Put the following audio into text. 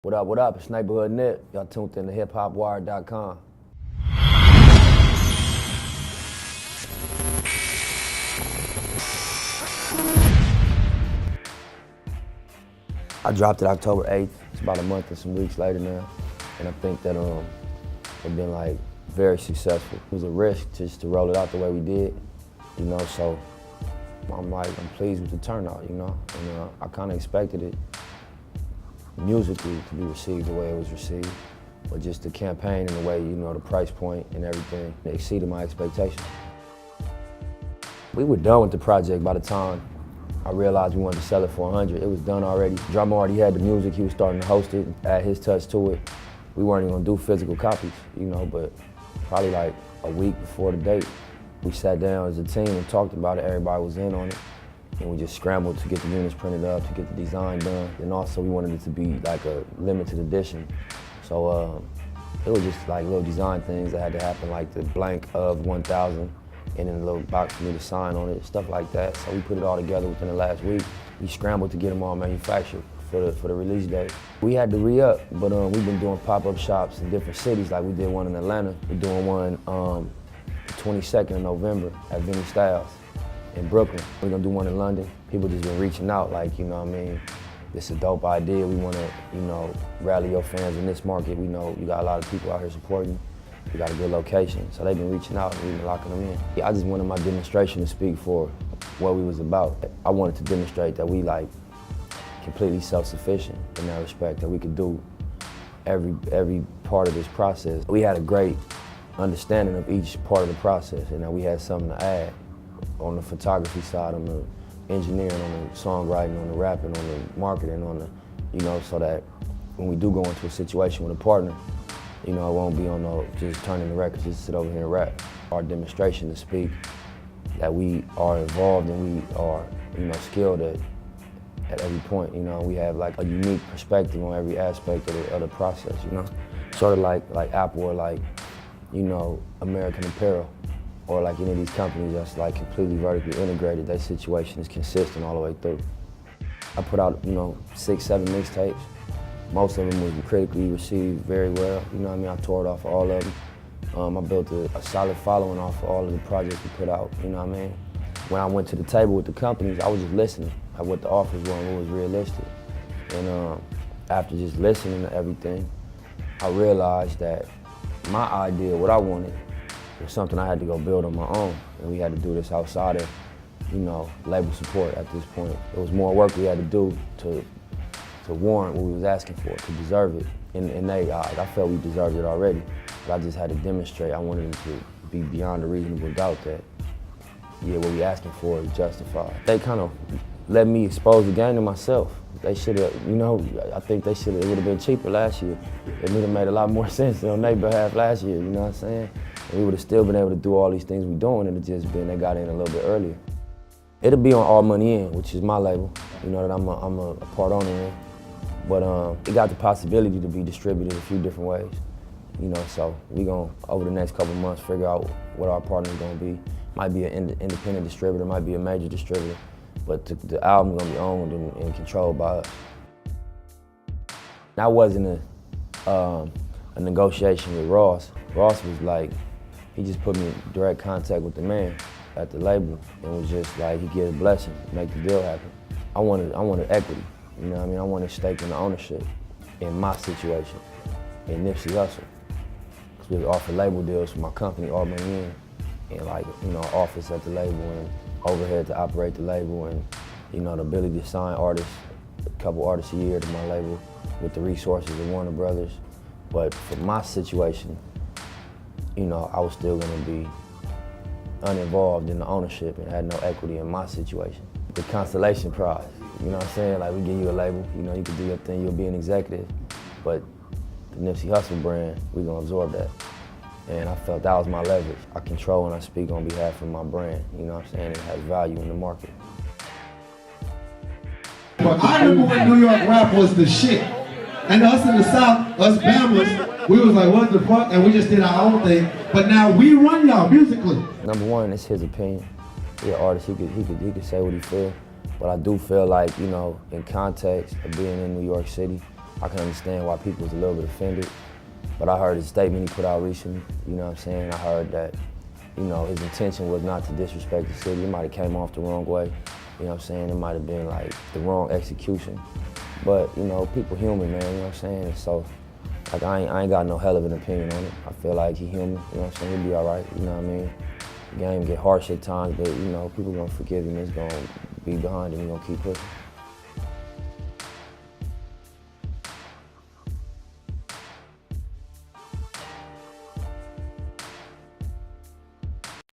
What up, what up? It's Neighborhood Nip. Y'all tuned in to hiphopwire.com. I dropped it October 8th. It's about a month and some weeks later now. And I think that it's been like very successful. It was a risk just to roll it out the way we did, you know, so I'm pleased with the turnout, you know, and I kind of expected it musically to be received the way it was received, but just the campaign and the way, you know, the price point and everything, it exceeded my expectations. We were done with the project by the time I realized we wanted to sell it for 100. It was done already. Drummer already had the music, he was starting to host it, add his touch to it. We weren't even gonna do physical copies, you know, but probably like a week before the date, we sat down as a team and talked about it, everybody was in on it. And we just scrambled to get the units printed up, to get the design done. And also we wanted it to be like a limited edition. So it was just like little design things that had to happen, like the blank of 1,000 and then a little box for me to sign on it, stuff like that. So we put it all together within the last week. We scrambled to get them all manufactured for the release date. We had to re-up, but we've been doing pop-up shops in different cities, like we did one in Atlanta. We're doing one the 22nd of November at Vinny Styles in Brooklyn. We're gonna do one in London. People just been reaching out like, you know what I mean, this is a dope idea. We wanna, you know, rally your fans in this market. We know you got a lot of people out here supporting. We got a good location. So they've been reaching out and we've been locking them in. I just wanted my demonstration to speak for what we was about. I wanted to demonstrate that we like completely self-sufficient in that respect, that we could do every part of this process. We had a great understanding of each part of the process and that we had something to add. On the photography side, on the engineering, on the songwriting, on the rapping, on the marketing, on the, you know, so that when we do go into a situation with a partner, you know, it won't be on no just turning the records, just sit over here and rap. Our demonstration to speak that we are involved and we are, you know, skilled at every point, you know, we have like a unique perspective on every aspect of the process, you know. Sort of like Apple or like, you know, American Apparel. Or like any of these companies that's like completely vertically integrated, that situation is consistent all the way through. I put out, you know, 6, 7 mixtapes. Most of them were critically received very well. You know what I mean? I toured off of all of them. I built a solid following off of all of the projects we put out, you know what I mean? When I went to the table with the companies, I was just listening at what the offers were and what was realistic. And after just listening to everything, I realized that my idea, what I wanted, was something I had to go build on my own. And we had to do this outside of, you know, label support at this point. There was more work we had to do to warrant what we was asking for, to deserve it. And I felt we deserved it already, but I just had to demonstrate. I wanted them to be beyond a reasonable doubt that, yeah, what we asking for is justified. They kind of let me expose the game to myself. They should have, you know, I think it would have been cheaper last year. It would have made a lot more sense on their behalf last year, you know what I'm saying? And we would have still been able to do all these things we're doing, and it just been they got in a little bit earlier. It'll be on All Money In, which is my label, you know, that I'm a part owner in. But it got the possibility to be distributed a few different ways, you know, so we gonna, over the next couple months, figure out what our partner's gonna be. Might be an independent distributor, might be a major distributor, but the album's gonna be owned and controlled by us. That wasn't a negotiation with Ross. Ross was like, he just put me in direct contact with the man at the label and was just like, he gave a blessing, make the deal happen. I wanted equity, you know what I mean? I wanted stake in the ownership in my situation, in Nipsey Hussle. Because we offered label deals for my company, All Money In, and like, you know, office at the label and overhead to operate the label and, you know, the ability to sign artists, a couple artists a year to my label with the resources of Warner Brothers. But for my situation, you know, I was still gonna be uninvolved in the ownership and had no equity in my situation. The consolation prize, you know what I'm saying? Like, we give you a label, you know, you can do your thing, you'll be an executive, but the Nipsey Hussle brand, we're gonna absorb that. And I felt that was my leverage. I control and I speak on behalf of my brand, you know what I'm saying? It has value in the market. But I remember when New York rap was the shit. And us in the South, us Bammers, we was like, what the fuck? And we just did our own thing. But now we run y'all musically. Number one, it's his opinion. He's an artist, he could say what he feel. But I do feel like, you know, in context of being in New York City, I can understand why people was a little bit offended. But I heard his statement he put out recently, you know what I'm saying? I heard that, you know, his intention was not to disrespect the city. It might have came off the wrong way, you know what I'm saying? It might have been like the wrong execution. But, you know, people human, man, you know what I'm saying? So, like, I ain't got no hell of an opinion on it. I feel like he human, you know what I'm saying? He'll be all right, you know what I mean? The game get harsh at times, but, you know, people gonna forgive him. It's gonna be behind him. He gonna keep pushing.